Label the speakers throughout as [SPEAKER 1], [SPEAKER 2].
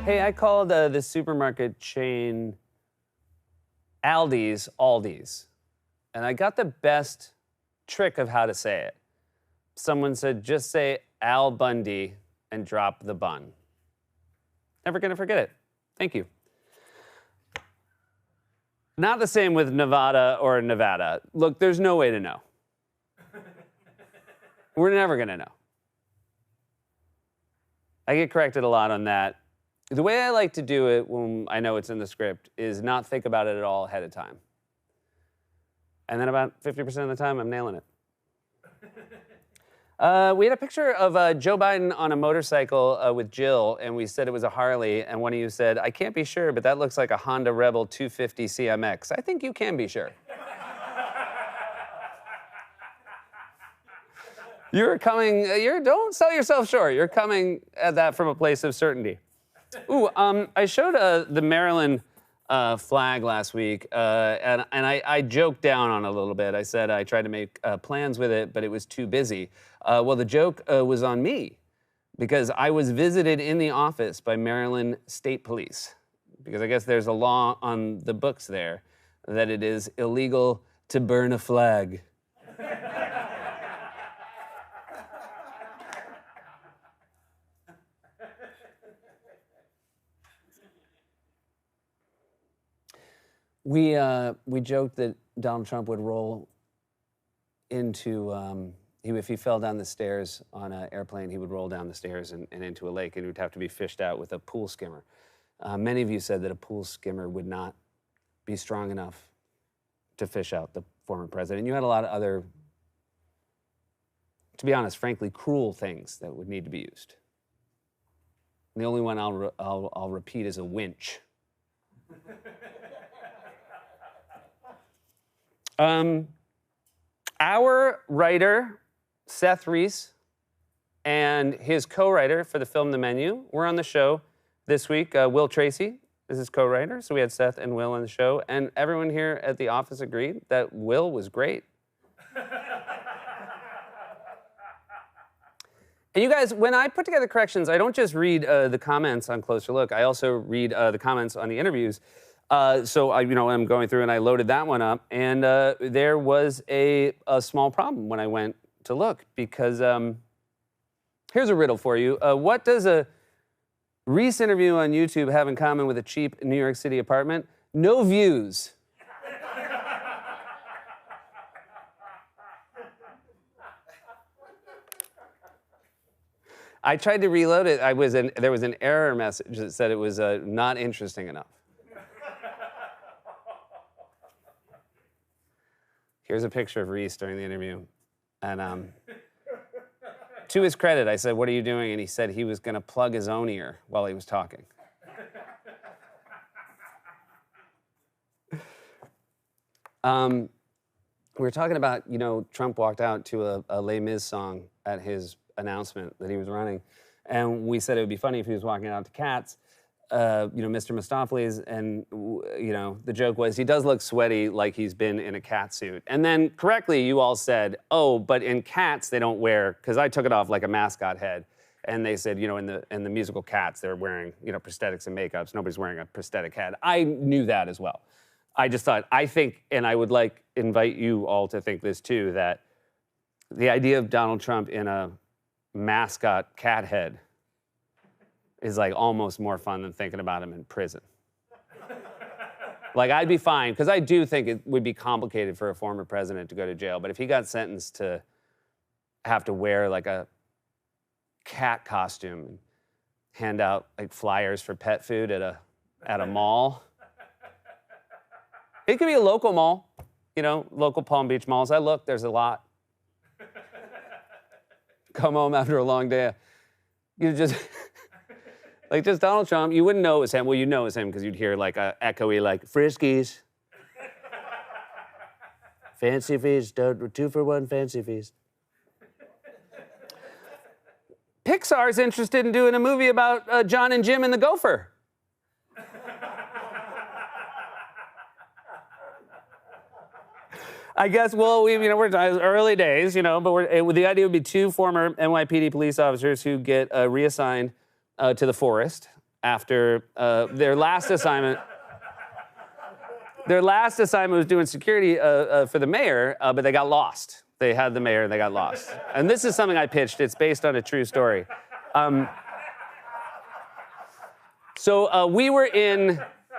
[SPEAKER 1] Hey, I called the supermarket chain Aldi's, and I got the best trick of how to say it. Someone said, just say Al Bundy and drop the bun. Never gonna forget it. Thank you. Not the same with Nevada or Nevada. Look, there's no way to know. We're never gonna know. I get corrected a lot on that. The way I like to do it when I know it's in the script is not think about it at all ahead of time. And then about 50% of the time, I'm nailing it. We had a picture of Joe Biden on a motorcycle with Jill, and we said it was a Harley, and one of you said, I can't be sure, but that looks like a Honda Rebel 250 CMX. I think you can be sure. Don't sell yourself short. You're coming at that from a place of certainty. Ooh, I showed the Maryland flag last week, and I joked down on it a little bit. I said I tried to make plans with it, but it was too busy. Well, the joke was on me, because I was visited in the office by Maryland State Police, because I guess there's a law on the books there that it is illegal to burn a flag. We joked that Donald Trump would roll into, if he fell down the stairs on an airplane, he would roll down the stairs and into a lake, and he would have to be fished out with a pool skimmer. Many of you said that a pool skimmer would not be strong enough to fish out the former president. You had a lot of other, to be honest, frankly, cruel things that would need to be used. And the only one I'll repeat is a winch. Our writer, Seth Reese, and his co-writer for the film The Menu were on the show this week. Will Tracy is his co-writer, so we had Seth and Will on the show, and everyone here at the office agreed that Will was great. And you guys, when I put together corrections, I don't just read the comments on Closer Look, I also read the comments on the interviews. So I'm going through and I loaded that one up, and there was a small problem when I went to look, because here's a riddle for you. What does a Reese interview on YouTube have in common with a cheap New York City apartment? No views. I tried to reload it. There was an error message that said it was not interesting enough. Here's a picture of Reese during the interview. And to his credit, I said, what are you doing? And he said he was going to plug his own ear while he was talking. We were talking about, Trump walked out to a Les Mis song at his announcement that he was running. And we said it would be funny if he was walking out to Cats. Mr. Mistopheles, and, the joke was he does look sweaty like he's been in a cat suit. And then correctly, you all said, oh, but in Cats, they don't wear, because I took it off like a mascot head. And they said, in the musical Cats, they're wearing, prosthetics and makeups. Nobody's wearing a prosthetic head. I knew that as well. I just thought, and I would invite you all to think this too, that the idea of Donald Trump in a mascot cat head is almost more fun than thinking about him in prison. I'd be fine, because I do think it would be complicated for a former president to go to jail, but if he got sentenced to have to wear a cat costume and hand out flyers for pet food at a mall. It could be a local mall, local Palm Beach malls. I look, there's a lot. Come home after a long day. Just Donald Trump, you wouldn't know it was him. Well, you know it was him because you'd hear a echoey Friskies. Fancy feast, 2-for-1 fancy feast. Pixar's interested in doing a movie about John and Jim and the Gopher. I guess, well, we're early days, but the idea would be two former NYPD police officers who get reassigned to the forest after their last assignment. Their last assignment was doing security for the mayor, but they got lost. They had the mayor and they got lost. And this is something I pitched. It's based on a true story. So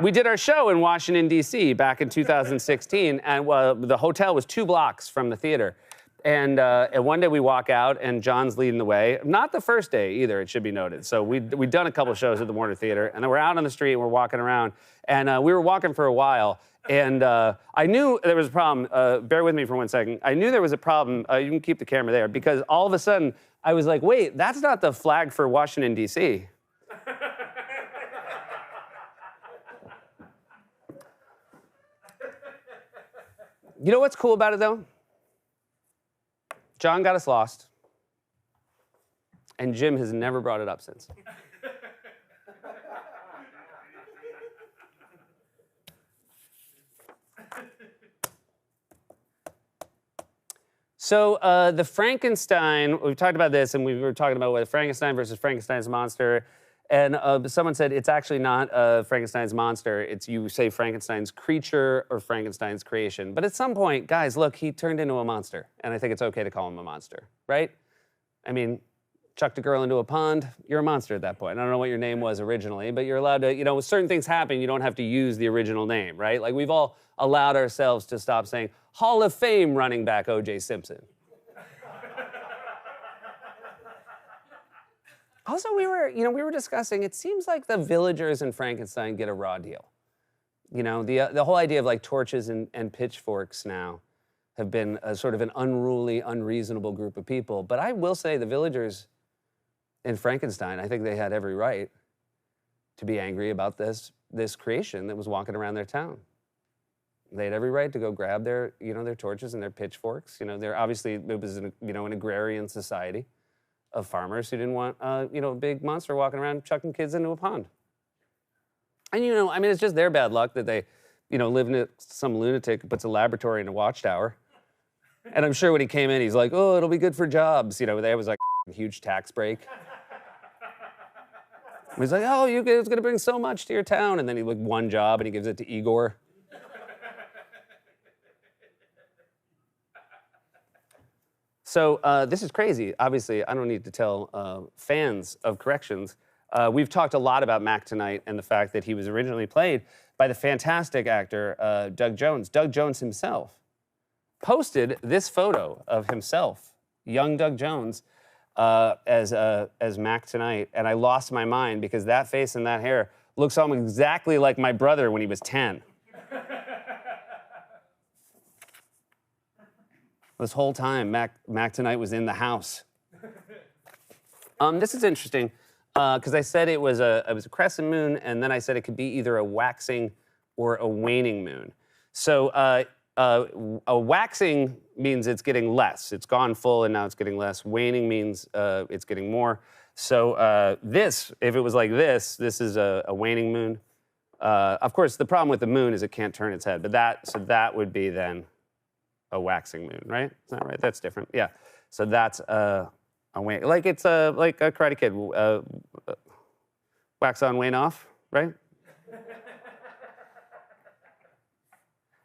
[SPEAKER 1] we did our show in Washington, D.C. back in 2016, and the hotel was 2 blocks from the theater. And one day we walk out, and John's leading the way. Not the first day either, it should be noted. So we'd done a couple of shows at the Warner Theater, and then we're out on the street, and we're walking around. And we were walking for a while, and I knew there was a problem. Bear with me for 1 second. I knew there was a problem. You can keep the camera there, because all of a sudden, I was like, wait, that's not the flag for Washington, D.C. You know what's cool about it, though? John got us lost, and Jim has never brought it up since. So the Frankenstein, we've talked about this, and we were talking about what Frankenstein versus Frankenstein's monster. And someone said it's actually not Frankenstein's monster. It's, you say, Frankenstein's creature or Frankenstein's creation. But at some point, guys, look, he turned into a monster. And I think it's okay to call him a monster, right? I mean, chucked a girl into a pond, you're a monster at that point. I don't know what your name was originally, but you're allowed to, you know, when certain things happen, you don't have to use the original name, right? Like, we've all allowed ourselves to stop saying, Hall of Fame running back O.J. Simpson. Also, we were discussing, it seems like the villagers in Frankenstein get a raw deal. You know, the whole idea of like torches and pitchforks now have been a sort of an unruly, unreasonable group of people. But I will say the villagers in Frankenstein, I think they had every right to be angry about this creation that was walking around their town. They had every right to go grab their torches and their pitchforks. You know, it was an agrarian society of farmers who didn't want, a big monster walking around chucking kids into a pond. And, it's just their bad luck that they, live in some lunatic who puts a laboratory in a watchtower. And I'm sure when he came in, he's like, oh, it'll be good for jobs. There was like a huge tax break. He's like, oh, it's going to bring so much to your town. And then he like one job and he gives it to Igor. So this is crazy. Obviously, I don't need to tell fans of corrections. We've talked a lot about Mac tonight and the fact that he was originally played by the fantastic actor Doug Jones. Doug Jones himself posted this photo of himself, young Doug Jones, as Mac tonight, and I lost my mind because that face and that hair looks almost exactly like my brother when he was 10. This whole time, Mac tonight was in the house. This is interesting because I said it was a crescent moon, and then I said it could be either a waxing or a waning moon. So a waxing means it's getting less. It's gone full, and now it's getting less. Waning means it's getting more. So if it was like this is a waning moon. Of course, the problem with the moon is it can't turn its head, but that would be then a waxing moon, right? Is that right? That's different. Yeah. So that's a wane. Like it's like a Karate Kid. Wax on, wane off, right?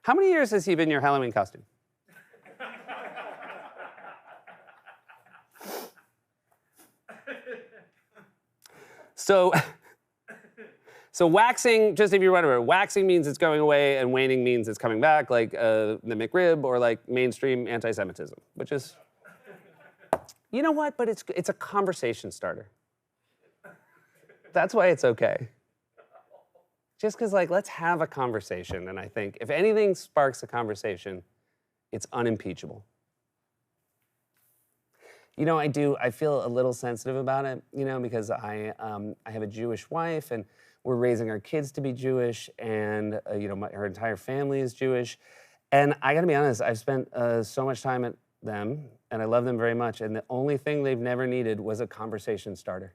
[SPEAKER 1] How many years has he been your Halloween costume? So waxing, just if you're wondering, waxing means it's going away and waning means it's coming back, like the McRib or like mainstream anti-Semitism, which is, you know what, but it's a conversation starter. That's why it's okay. Just because, let's have a conversation, and I think if anything sparks a conversation, it's unimpeachable. I feel a little sensitive about it, because I have a Jewish wife, and we're raising our kids to be Jewish, and her entire family is Jewish. And I gotta be honest, I've spent so much time at them, and I love them very much, and the only thing they've never needed was a conversation starter.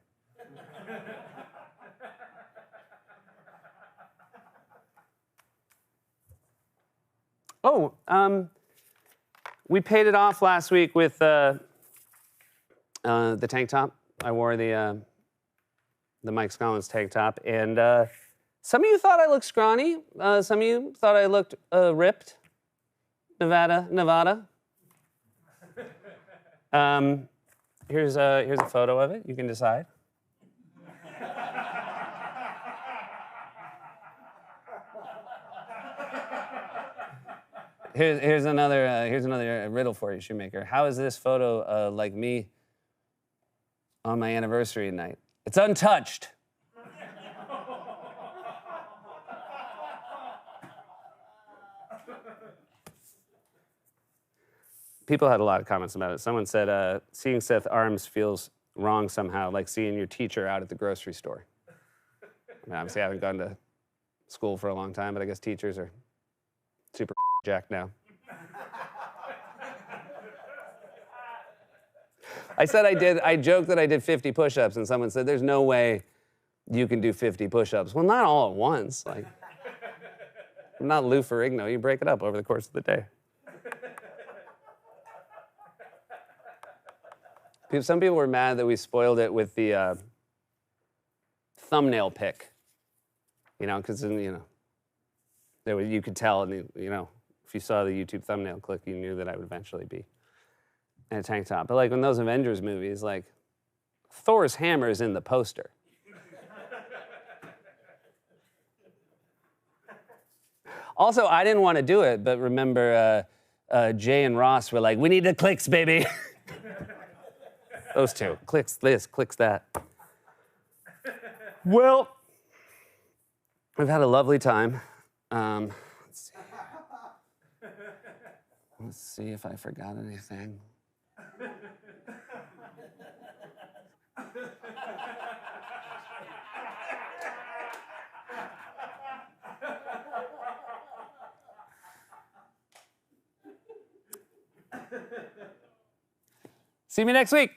[SPEAKER 1] We paid it off last week with the tank top. I wore the the Mike Scollins tank top. And some of you thought I looked scrawny. Some of you thought I looked ripped. Nevada. Here's a photo of it. You can decide. Here's another riddle for you, Shoemaker. How is this photo like me on my anniversary night? It's untouched. People had a lot of comments about it. Someone said, seeing Seth Arms feels wrong somehow, like seeing your teacher out at the grocery store. I mean, obviously, I haven't gone to school for a long time, but I guess teachers are super jacked now. I joked that I did 50 push-ups, and someone said, there's no way you can do 50 push-ups. Well, not all at once. Like, I'm not Lou Ferrigno. You break it up over the course of the day. Some people were mad that we spoiled it with the thumbnail pic. You know, because, you know, you could tell, and you know, if you saw the YouTube thumbnail click, you knew that I would eventually be in a tank top. But like in those Avengers movies, like Thor's hammer is in the poster. Also, I didn't want to do it, but remember Jay and Ross were like, we need the clicks, baby. Those two. Clicks this, clicks that. Well, we've had a lovely time. Let's see if I forgot anything. See me next week.